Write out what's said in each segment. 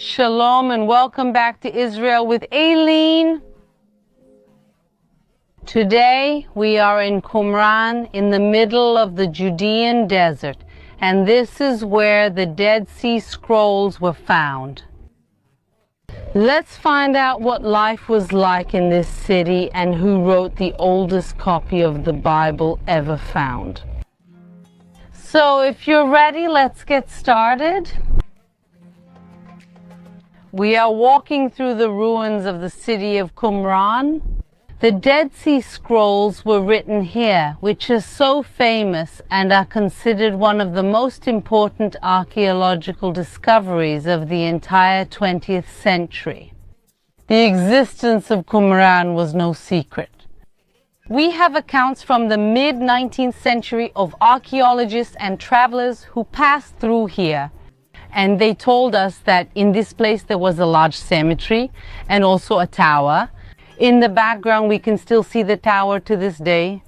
Shalom and welcome back to Israel with Aileen. Today we are in Qumran in the middle of the Judean desert, and this is where the Dead Sea Scrolls were found. Let's find out what life was like in this city and who wrote the oldest copy of the Bible ever found. So if you're ready, let's get started. We are walking through the ruins of the city of Qumran. The Dead Sea Scrolls were written here, which is so famous and are considered one of the most important archaeological discoveries of the entire 20th century. The existence of Qumran was no secret. We have accounts from the mid-19th century of archaeologists and travelers who passed through here. And they told us that in this place there was a large cemetery and also a tower. In the background we can still see the tower to this day.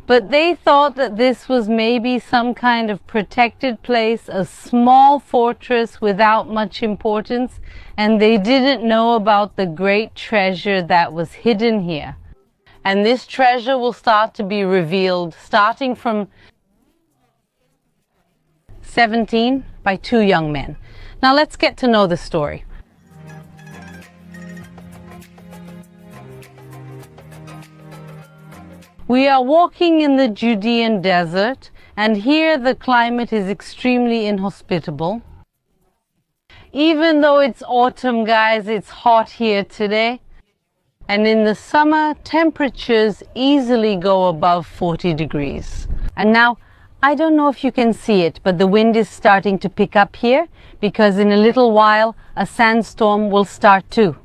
But they thought that this was maybe some kind of protected place, a small fortress without much importance, and they didn't know about the great treasure that was hidden here. And this treasure will start to be revealed starting from 17 by two young men. Now let's get to know the story. We are walking in the Judean desert, and here the climate is extremely inhospitable. Even though it's autumn, guys, it's hot here today. And in the summer, temperatures easily go above 40 degrees. And now, I don't know if you can see it, but the wind is starting to pick up here because in a little while a sandstorm will start too.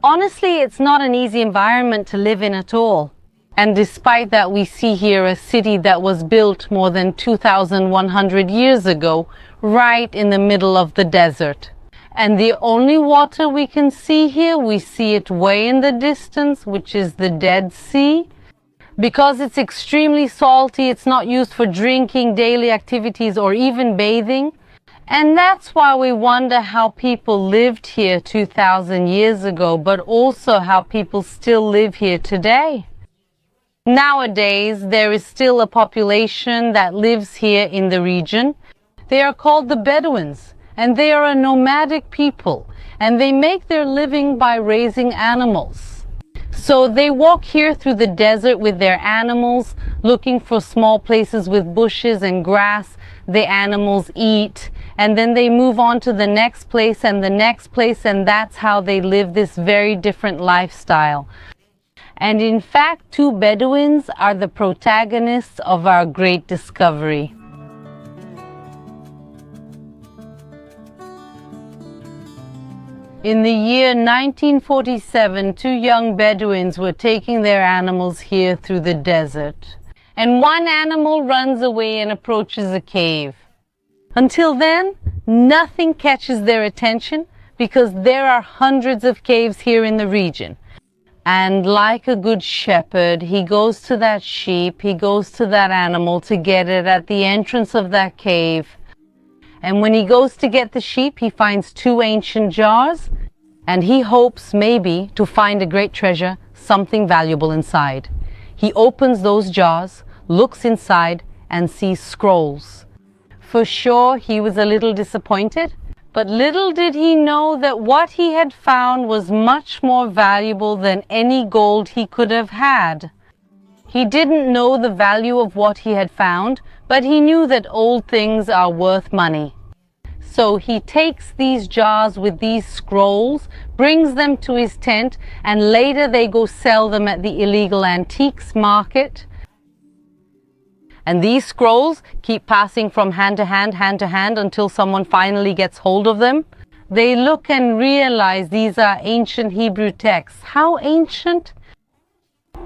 Honestly, it's not an easy environment to live in at all. And despite that, we see here a city that was built more than 2,100 years ago, right in the middle of the desert. And the only water we can see here, we see it way in the distance, which is the Dead Sea. Because it's extremely salty, it's not used for drinking, daily activities, or even bathing. And that's why we wonder how people lived here 2,000 years ago, but also how people still live here today. Nowadays, there is still a population that lives here in the region. They are called the Bedouins, and they are a nomadic people, and they make their living by raising animals. So they walk here through the desert with their animals, looking for small places with bushes and grass the animals eat, and then they move on to the next place and the next place, and that's how they live this very different lifestyle. And in fact, two Bedouins are the protagonists of our great discovery. In the year 1947, two young Bedouins were taking their animals here through the desert. And one animal runs away and approaches a cave. Until then, nothing catches their attention because there are hundreds of caves here in the region. And like a good shepherd, he goes to that sheep, he goes to that animal to get it at the entrance of that cave. And when he goes to get the sheep, he finds two ancient jars, and he hopes maybe to find a great treasure, something valuable inside. He opens those jars, looks inside, and sees scrolls. For sure, he was a little disappointed, but little did he know that what he had found was much more valuable than any gold he could have had. He didn't know the value of what he had found, but he knew that old things are worth money. So he takes these jars with these scrolls, brings them to his tent, and later they go sell them at the illegal antiques market. And these scrolls keep passing from hand to hand until someone finally gets hold of them. They look and realize these are ancient Hebrew texts. How ancient?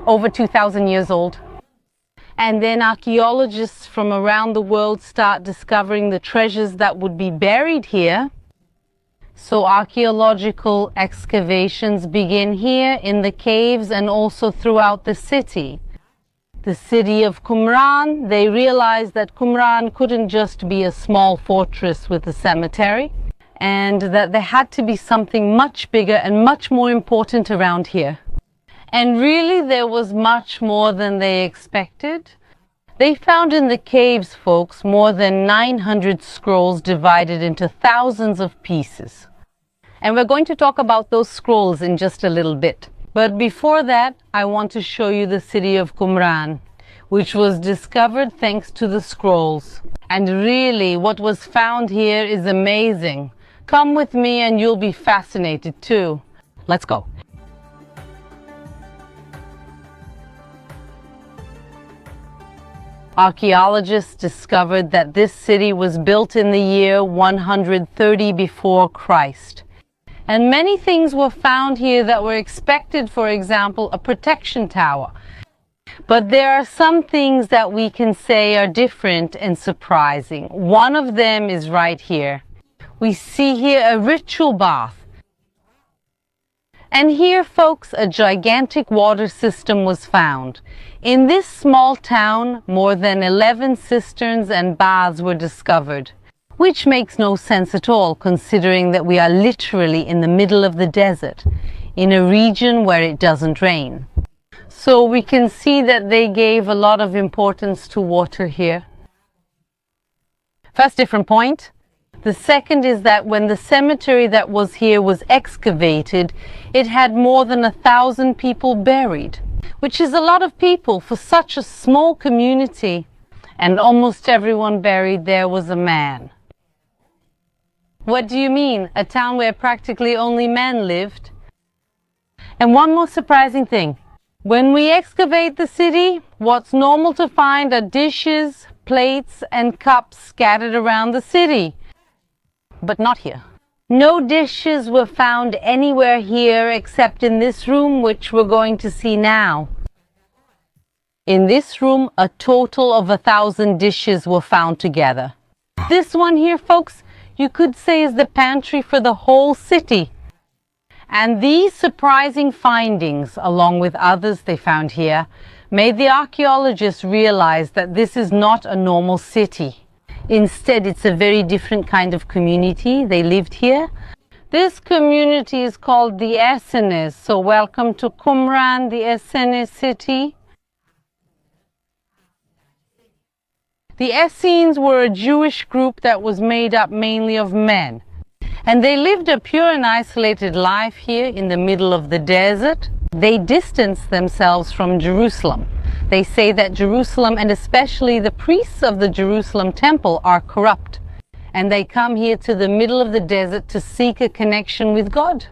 Over 2,000 years old. And then archaeologists from around the world start discovering the treasures that would be buried here. So archaeological excavations begin here in the caves and also throughout the city. The city of Qumran, they realized that Qumran couldn't just be a small fortress with a cemetery. and that there had to be something much bigger and much more important around here. And really there was much more than they expected. They found in the caves, folks, more than 900 scrolls divided into thousands of pieces. And we're going to talk about those scrolls in just a little bit. But before that, I want to show you the city of Qumran, which was discovered thanks to the scrolls. And really, what was found here is amazing. Come with me and you'll be fascinated too. Let's go. Archaeologists discovered that this city was built in the year 130 before Christ. And many things were found here that were expected, for example, a protection tower. But there are some things that we can say are different and surprising. One of them is right here. We see here a ritual bath. And here, folks, a gigantic water system was found. In this small town, more than 11 cisterns and baths were discovered, which makes no sense at all, considering that we are literally in the middle of the desert, in a region where it doesn't rain. So we can see that they gave a lot of importance to water here. First different point. The second is that when the cemetery that was here was excavated, it had more than 1,000 people buried, which is a lot of people for such a small community. And almost everyone buried there was a man. What do you mean? A town where practically only men lived? And one more surprising thing. When we excavate the city, what's normal to find are dishes, plates, and cups scattered around the city. But not here. No dishes were found anywhere here except in this room, which we're going to see now. In this room, a total of 1,000 dishes were found together. This one here, folks, you could say is the pantry for the whole city. And these surprising findings, along with others they found here, made the archaeologists realize that this is not a normal city. Instead, it's a very different kind of community. They lived here. This community is called the Essenes. So welcome to Qumran, the Essene city. The Essenes were a Jewish group that was made up mainly of men. And they lived a pure and isolated life here in the middle of the desert. They distanced themselves from Jerusalem. They say that Jerusalem, and especially the priests of the Jerusalem temple, are corrupt. And they come here to the middle of the desert to seek a connection with God.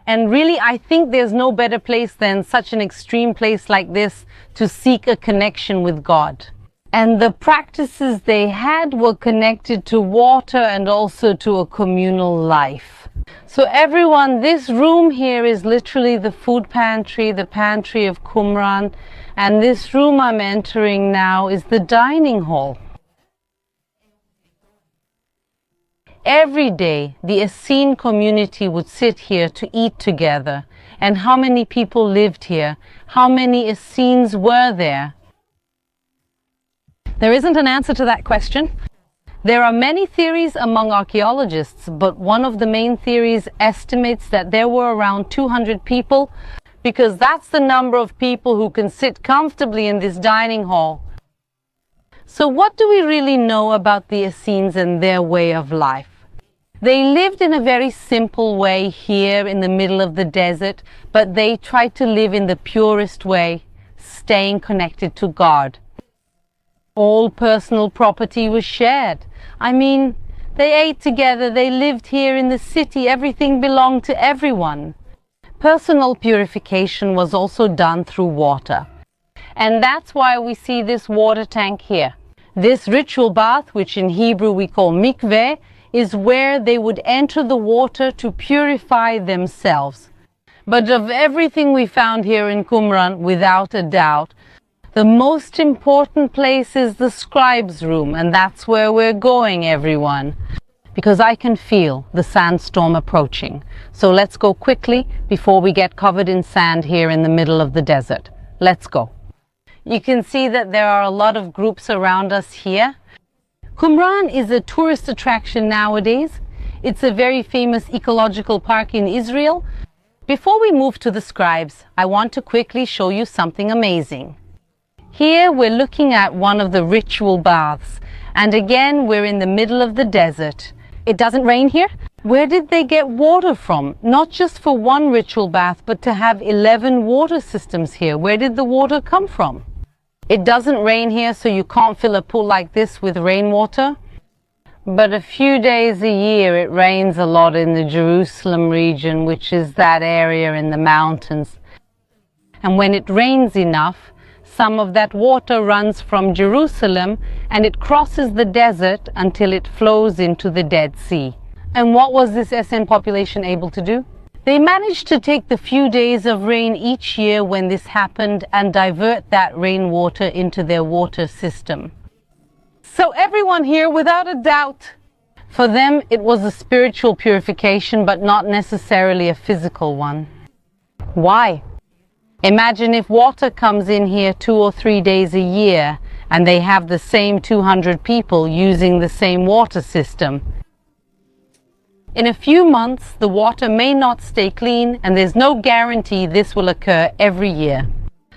And really, I think there's no better place than such an extreme place like this to seek a connection with God. And the practices they had were connected to water and also to a communal life. So everyone, this room here is literally the food pantry, the pantry of Qumran. And this room I'm entering now is the dining hall. Every day, the Essene community would sit here to eat together. And how many people lived here? How many Essenes were there? There isn't an answer to that question. There are many theories among archaeologists, but one of the main theories estimates that there were around 200 people, because that's the number of people who can sit comfortably in this dining hall. So what do we really know about the Essenes and their way of life? They lived in a very simple way here in the middle of the desert, but they tried to live in the purest way, staying connected to God. All personal property was shared. I mean, they ate together, they lived here in the city, everything belonged to everyone. Personal purification was also done through water. And that's why we see this water tank here. This ritual bath, which in Hebrew we call mikveh, is where they would enter the water to purify themselves. But of everything we found here in Qumran, without a doubt, the most important place is the Scribes room, and that's where we're going, everyone. Because I can feel the sandstorm approaching. So let's go quickly before we get covered in sand here in the middle of the desert. Let's go. You can see that there are a lot of groups around us here. Qumran is a tourist attraction nowadays. It's a very famous ecological park in Israel. Before we move to the Scribes, I want to quickly show you something amazing. Here we're looking at one of the ritual baths, and again we're in the middle of the desert. It doesn't rain here? Where did they get water from? Not just for one ritual bath, but to have 11 water systems here. Where did the water come from? It doesn't rain here, so you can't fill a pool like this with rainwater. But a few days a year it rains a lot in the Jerusalem region, which is that area in the mountains. And when it rains enough, some of that water runs from Jerusalem and it crosses the desert until it flows into the Dead Sea. And what was this Essene population able to do? They managed to take the few days of rain each year when this happened and divert that rainwater into their water system. So everyone here, without a doubt, for them it was a spiritual purification, but not necessarily a physical one. Why? Imagine if water comes in here 2 or 3 days a year and they have the same 200 people using the same water system. In a few months, the water may not stay clean, and there's no guarantee this will occur every year.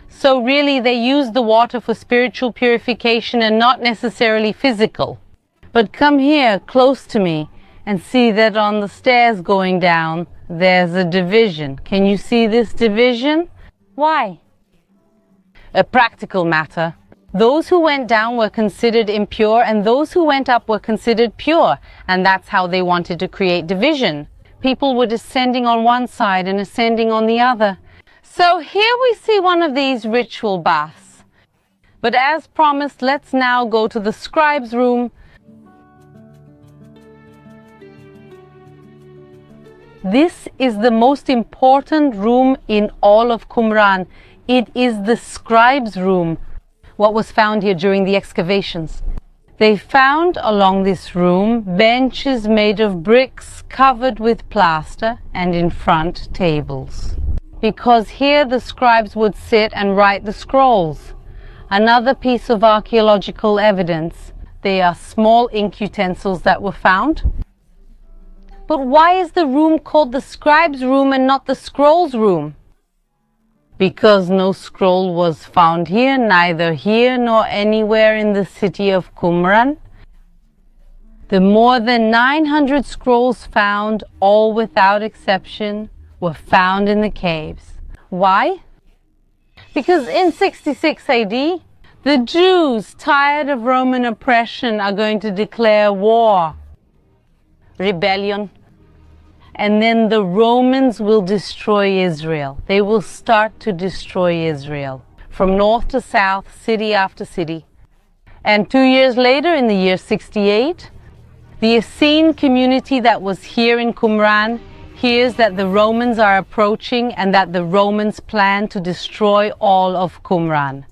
So really, they use the water for spiritual purification and not necessarily physical. But come here, close to me, and see that on the stairs going down, there's a division. Can you see this division? Why? A practical matter. Those who went down were considered impure, and those who went up were considered pure. And that's how they wanted to create division. People were descending on one side and ascending on the other. So here we see one of these ritual baths. But as promised, let's now go to the scribe's room. This is the most important room in all of Qumran. It is the scribe's room. What was found here during the excavations? They found along this room benches made of bricks covered with plaster, and in front tables. Because here the scribes would sit and write the scrolls. Another piece of archaeological evidence. They are small ink utensils that were found. But why is the room called the scribe's room and not the scrolls room? Because no scroll was found here, neither here nor anywhere in the city of Qumran. The more than 900 scrolls found, all without exception, were found in the caves. Why? Because in 66 AD, the Jews, tired of Roman oppression, are going to declare war, rebellion. And then the Romans will destroy Israel. They will start to destroy Israel from north to south, city after city. And 2 years later, in the year 68, the Essene community that was here in Qumran hears that the Romans are approaching and that the Romans plan to destroy all of Qumran.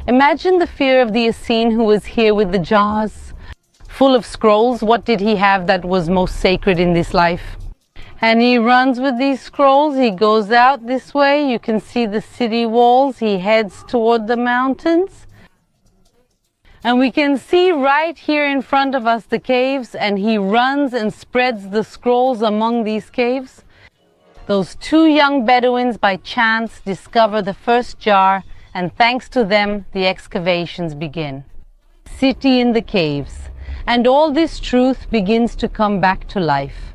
Imagine the fear of the Essene who was here with the jars full of scrolls. What did he have that was most sacred in this life? And he runs with these scrolls. He goes out this way. You can see the city walls. He heads toward the mountains. And we can see right here in front of us the caves. And he runs and spreads the scrolls among these caves. Those 2 young Bedouins by chance discover the first jar. And thanks to them, the excavations begin. City in the caves. And all this truth begins to come back to life.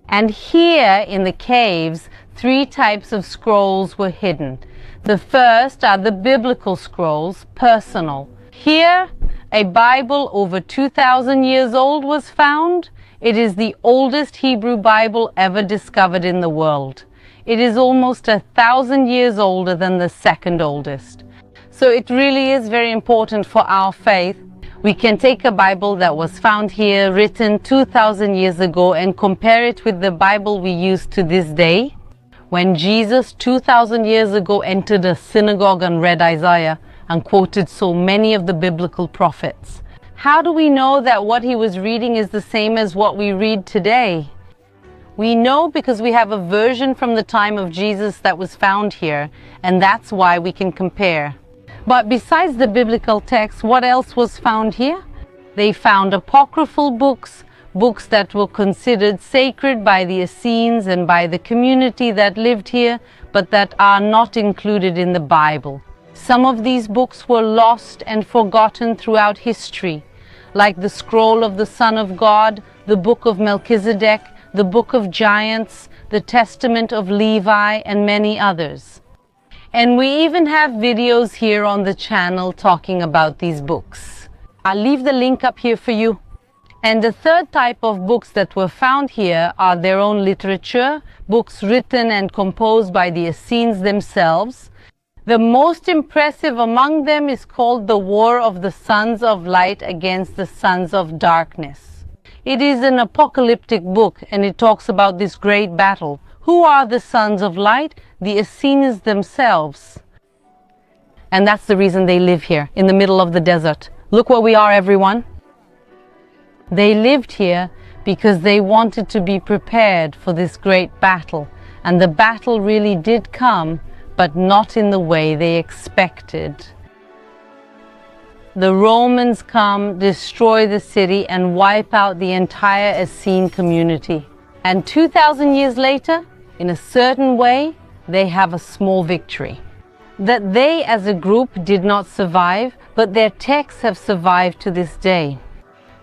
And here in the caves, 3 types of scrolls were hidden. The first are the biblical scrolls, personal. Here, a Bible over 2,000 years old was found. It is the oldest Hebrew Bible ever discovered in the world. It is almost 1,000 years older than the second oldest. So it really is very important for our faith. We can take a Bible that was found here, written 2,000 years ago, and compare it with the Bible we use to this day. When Jesus 2,000 years ago entered a synagogue and read Isaiah and quoted so many of the biblical prophets. How do we know that what he was reading is the same as what we read today? We know because we have a version from the time of Jesus that was found here, and that's why we can compare. But besides the biblical text, what else was found here? They found apocryphal books, books that were considered sacred by the Essenes and by the community that lived here, but that are not included in the Bible. Some of these books were lost and forgotten throughout history, like the Scroll of the Son of God, the Book of Melchizedek, the Book of Giants, the Testament of Levi, and many others. And we even have videos here on the channel talking about these books. I'll leave the link up here for you. And the third type of books that were found here are their own literature, books written and composed by the Essenes themselves. The most impressive among them is called The War of the Sons of Light Against the Sons of Darkness. It is an apocalyptic book, and it talks about this great battle. Who are the sons of light? The Essenes themselves. And that's the reason they live here, in the middle of the desert. Look where we are, everyone. They lived here because they wanted to be prepared for this great battle. And the battle really did come, but not in the way they expected. The Romans come, destroy the city, and wipe out the entire Essene community. And 2,000 years later, in a certain way, they have a small victory. That they as a group did not survive, but their texts have survived to this day.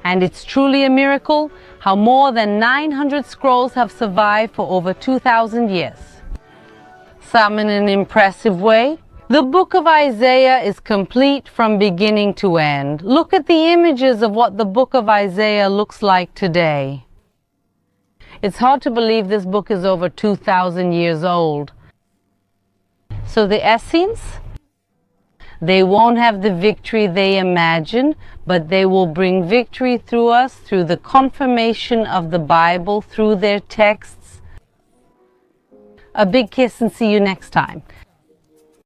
And it's truly a miracle how more than 900 scrolls have survived for over 2,000 years. Some in an impressive way. The book of Isaiah is complete from beginning to end. Look at the images of what the book of Isaiah looks like today. It's hard to believe this book is over 2,000 years old. So the Essenes, they won't have the victory they imagine, but they will bring victory through us through the confirmation of the Bible, through their texts. A big kiss and see you next time.